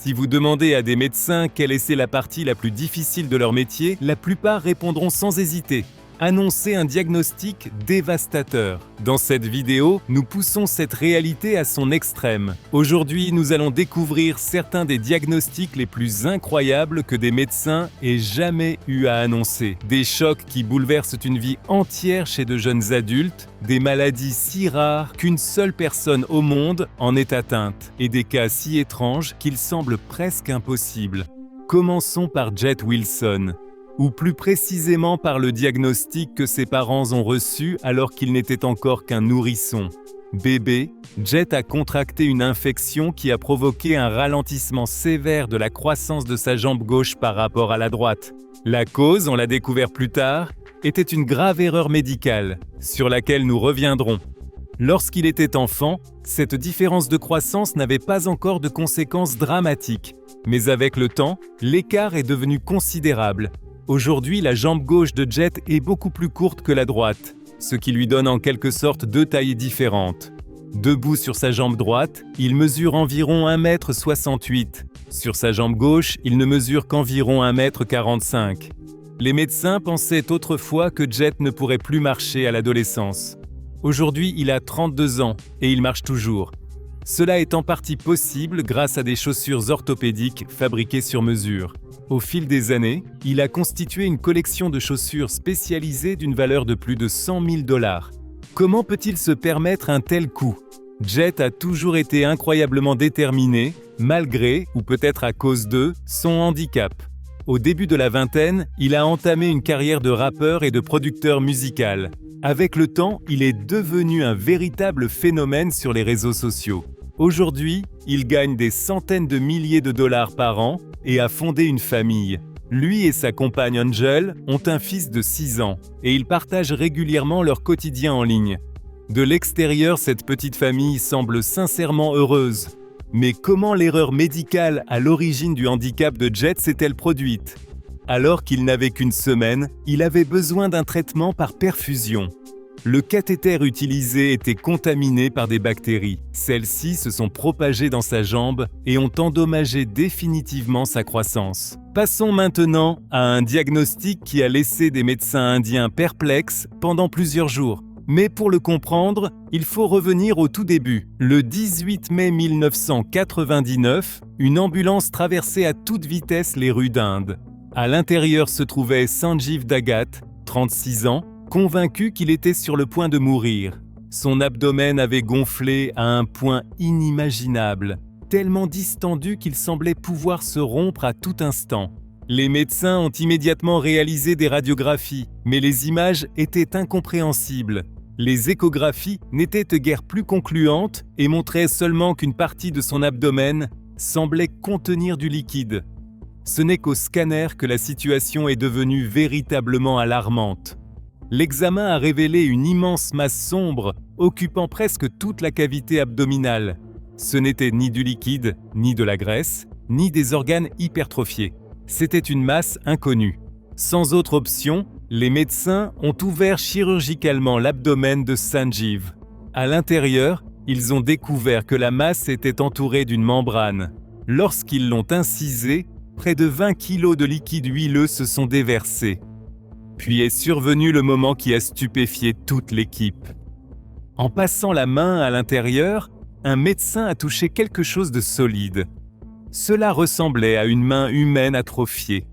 Si vous demandez à des médecins quelle est la partie la plus difficile de leur métier, la plupart répondront sans hésiter: annoncer un diagnostic dévastateur. Dans cette vidéo, nous poussons cette réalité à son extrême. Aujourd'hui, nous allons découvrir certains des diagnostics les plus incroyables que des médecins aient jamais eu à annoncer. Des chocs qui bouleversent une vie entière chez de jeunes adultes, des maladies si rares qu'une seule personne au monde en est atteinte, et des cas si étranges qu'ils semblent presque impossibles. Commençons par Jet Wilson, ou plus précisément par le diagnostic que ses parents ont reçu alors qu'il n'était encore qu'un nourrisson. Bébé, Jet a contracté une infection qui a provoqué un ralentissement sévère de la croissance de sa jambe gauche par rapport à la droite. La cause, on l'a découvert plus tard, était une grave erreur médicale, sur laquelle nous reviendrons. Lorsqu'il était enfant, cette différence de croissance n'avait pas encore de conséquences dramatiques, mais avec le temps, l'écart est devenu considérable. Aujourd'hui, la jambe gauche de Jet est beaucoup plus courte que la droite, ce qui lui donne en quelque sorte deux tailles différentes. Debout sur sa jambe droite, il mesure environ 1,68 m. Sur sa jambe gauche, il ne mesure qu'environ 1,45 m. Les médecins pensaient autrefois que Jet ne pourrait plus marcher à l'adolescence. Aujourd'hui, il a 32 ans et il marche toujours. Cela est en partie possible grâce à des chaussures orthopédiques fabriquées sur mesure. Au fil des années, il a constitué une collection de chaussures spécialisées d'une valeur de plus de 100 000 $. Comment peut-il se permettre un tel coût? Jet a toujours été incroyablement déterminé, malgré, ou peut-être à cause de, son handicap. Au début de la vingtaine, il a entamé une carrière de rappeur et de producteur musical. Avec le temps, il est devenu un véritable phénomène sur les réseaux sociaux. Aujourd'hui, il gagne des centaines de milliers de dollars par an et a fondé une famille. Lui et sa compagne Angel ont un fils de 6 ans et ils partagent régulièrement leur quotidien en ligne. De l'extérieur, cette petite famille semble sincèrement heureuse. Mais comment l'erreur médicale à l'origine du handicap de Jet s'est-elle produite? Alors qu'il n'avait qu'une semaine, il avait besoin d'un traitement par perfusion. Le cathéter utilisé était contaminé par des bactéries. Celles-ci se sont propagées dans sa jambe et ont endommagé définitivement sa croissance. Passons maintenant à un diagnostic qui a laissé des médecins indiens perplexes pendant plusieurs jours. Mais pour le comprendre, il faut revenir au tout début. Le 18 mai 1999, une ambulance traversait à toute vitesse les rues d'Inde. À l'intérieur se trouvait Sanjeev Dagat, 36 ans, convaincu qu'il était sur le point de mourir. Son abdomen avait gonflé à un point inimaginable, tellement distendu qu'il semblait pouvoir se rompre à tout instant. Les médecins ont immédiatement réalisé des radiographies, mais les images étaient incompréhensibles. Les échographies n'étaient guère plus concluantes et montraient seulement qu'une partie de son abdomen semblait contenir du liquide. Ce n'est qu'au scanner que la situation est devenue véritablement alarmante. L'examen a révélé une immense masse sombre occupant presque toute la cavité abdominale. Ce n'était ni du liquide, ni de la graisse, ni des organes hypertrophiés. C'était une masse inconnue. Sans autre option, les médecins ont ouvert chirurgicalement l'abdomen de Sanjeev. À l'intérieur, ils ont découvert que la masse était entourée d'une membrane. Lorsqu'ils l'ont incisée, près de 20 kg de liquide huileux se sont déversés. Puis est survenu le moment qui a stupéfié toute l'équipe. En passant la main à l'intérieur, un médecin a touché quelque chose de solide. Cela ressemblait à une main humaine atrophiée.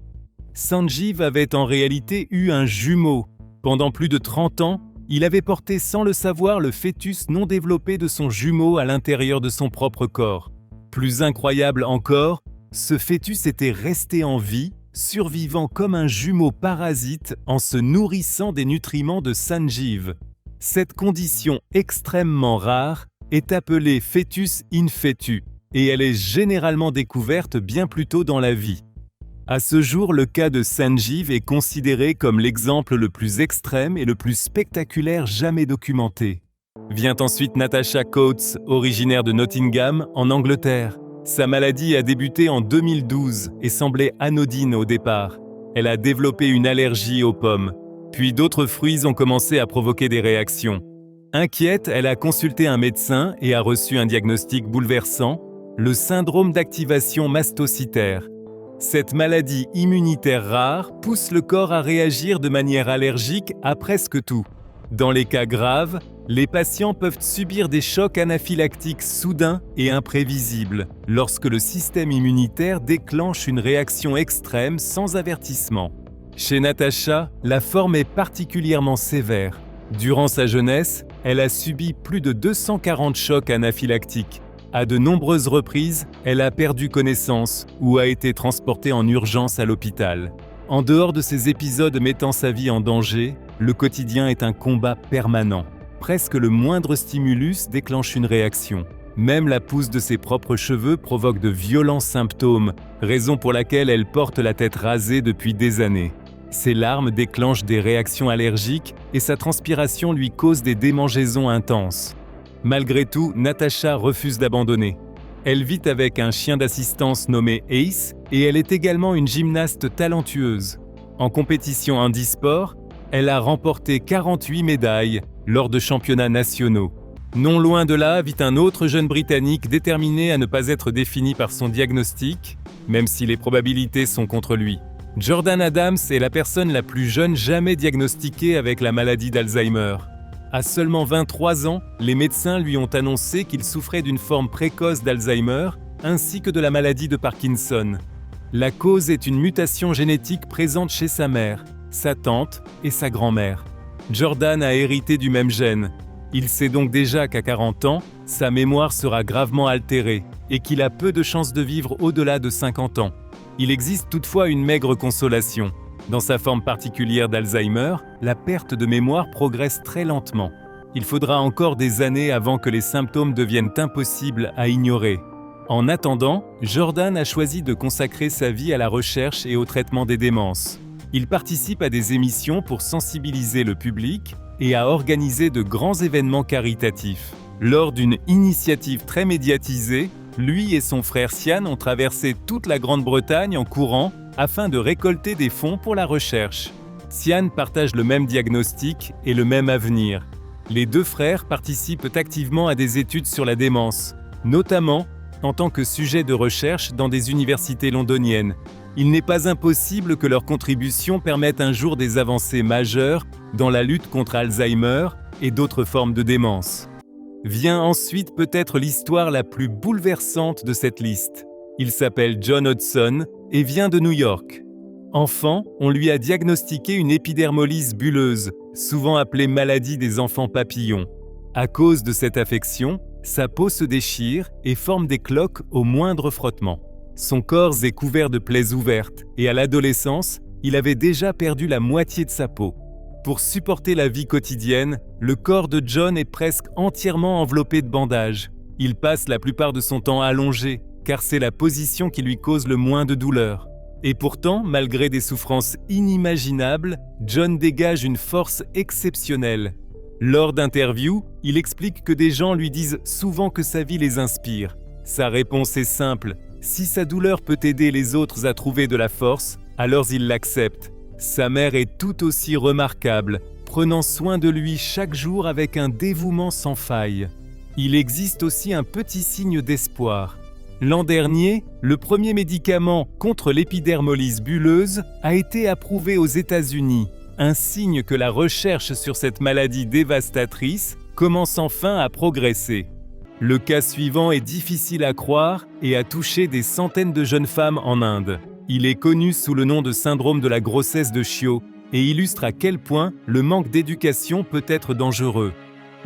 Sanjeev avait en réalité eu un jumeau. Pendant plus de 30 ans, il avait porté sans le savoir le fœtus non développé de son jumeau à l'intérieur de son propre corps. Plus incroyable encore, ce fœtus était resté en vie, survivant comme un jumeau parasite en se nourrissant des nutriments de Sanjeev. Cette condition extrêmement rare est appelée fœtus in fetu et elle est généralement découverte bien plus tôt dans la vie. À ce jour, le cas de Sanjeev est considéré comme l'exemple le plus extrême et le plus spectaculaire jamais documenté. Vient ensuite Natasha Coates, originaire de Nottingham, en Angleterre. Sa maladie a débuté en 2012 et semblait anodine au départ. Elle a développé une allergie aux pommes. Puis d'autres fruits ont commencé à provoquer des réactions. Inquiète, elle a consulté un médecin et a reçu un diagnostic bouleversant. le syndrome d'activation mastocytaire. Cette maladie immunitaire rare pousse le corps à réagir de manière allergique à presque tout. Dans les cas graves, les patients peuvent subir des chocs anaphylactiques soudains et imprévisibles lorsque le système immunitaire déclenche une réaction extrême sans avertissement. Chez Natacha, la forme est particulièrement sévère. Durant sa jeunesse, elle a subi plus de 240 chocs anaphylactiques. À de nombreuses reprises, elle a perdu connaissance ou a été transportée en urgence à l'hôpital. En dehors de ces épisodes mettant sa vie en danger, le quotidien est un combat permanent. Presque le moindre stimulus déclenche une réaction. Même la pousse de ses propres cheveux provoque de violents symptômes, raison pour laquelle elle porte la tête rasée depuis des années. Ses larmes déclenchent des réactions allergiques et sa transpiration lui cause des démangeaisons intenses. Malgré tout, Natacha refuse d'abandonner. Elle vit avec un chien d'assistance nommé Ace et elle est également une gymnaste talentueuse. En compétition handisport, elle a remporté 48 médailles lors de championnats nationaux. Non loin de là vit un autre jeune Britannique déterminé à ne pas être défini par son diagnostic, même si les probabilités sont contre lui. Jordan Adams est la personne la plus jeune jamais diagnostiquée avec la maladie d'Alzheimer. À seulement 23 ans, les médecins lui ont annoncé qu'il souffrait d'une forme précoce d'Alzheimer ainsi que de la maladie de Parkinson. La cause est une mutation génétique présente chez sa mère, sa tante et sa grand-mère. Jordan a hérité du même gène. Il sait donc déjà qu'à 40 ans, sa mémoire sera gravement altérée et qu'il a peu de chances de vivre au-delà de 50 ans. Il existe toutefois une maigre consolation. Dans sa forme particulière d'Alzheimer, la perte de mémoire progresse très lentement. Il faudra encore des années avant que les symptômes deviennent impossibles à ignorer. En attendant, Jordan a choisi de consacrer sa vie à la recherche et au traitement des démences. Il participe à des émissions pour sensibiliser le public et à organiser de grands événements caritatifs. Lors d'une initiative très médiatisée, lui et son frère Sian ont traversé toute la Grande-Bretagne en courant afin de récolter des fonds pour la recherche. Sian partage le même diagnostic et le même avenir. Les deux frères participent activement à des études sur la démence, notamment en tant que sujet de recherche dans des universités londoniennes. Il n'est pas impossible que leurs contributions permettent un jour des avancées majeures dans la lutte contre Alzheimer et d'autres formes de démence. Vient ensuite peut-être l'histoire la plus bouleversante de cette liste. Il s'appelle John Hodgson et vient de New York. Enfant, on lui a diagnostiqué une épidermolyse bulleuse, souvent appelée maladie des enfants papillons. À cause de cette affection, sa peau se déchire et forme des cloques au moindre frottement. Son corps est couvert de plaies ouvertes et à l'adolescence, il avait déjà perdu la moitié de sa peau. Pour supporter la vie quotidienne, le corps de John est presque entièrement enveloppé de bandages. Il passe la plupart de son temps allongé, car c'est la position qui lui cause le moins de douleur. Et pourtant, malgré des souffrances inimaginables, John dégage une force exceptionnelle. Lors d'interviews, il explique que des gens lui disent souvent que sa vie les inspire. Sa réponse est simple: si sa douleur peut aider les autres à trouver de la force, alors il l'accepte. Sa mère est tout aussi remarquable, prenant soin de lui chaque jour avec un dévouement sans faille. Il existe aussi un petit signe d'espoir. L'an dernier, le premier médicament contre l'épidermolyse bulleuse a été approuvé aux États-Unis, un signe que la recherche sur cette maladie dévastatrice commence enfin à progresser. Le cas suivant est difficile à croire et a touché des centaines de jeunes femmes en Inde. Il est connu sous le nom de syndrome de la grossesse de chiot et illustre à quel point le manque d'éducation peut être dangereux.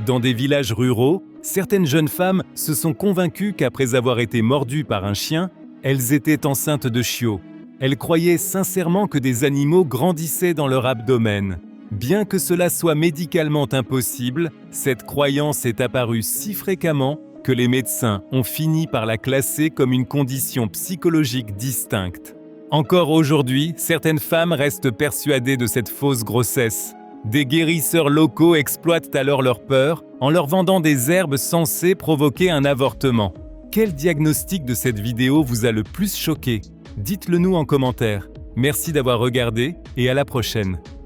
Dans des villages ruraux, certaines jeunes femmes se sont convaincues qu'après avoir été mordues par un chien, elles étaient enceintes de chiots. Elles croyaient sincèrement que des animaux grandissaient dans leur abdomen. Bien que cela soit médicalement impossible, cette croyance est apparue si fréquemment que les médecins ont fini par la classer comme une condition psychologique distincte. Encore aujourd'hui, certaines femmes restent persuadées de cette fausse grossesse. Des guérisseurs locaux exploitent alors leur peur en leur vendant des herbes censées provoquer un avortement. Quel diagnostic de cette vidéo vous a le plus choqué? Dites-le nous en commentaire. Merci d'avoir regardé et à la prochaine.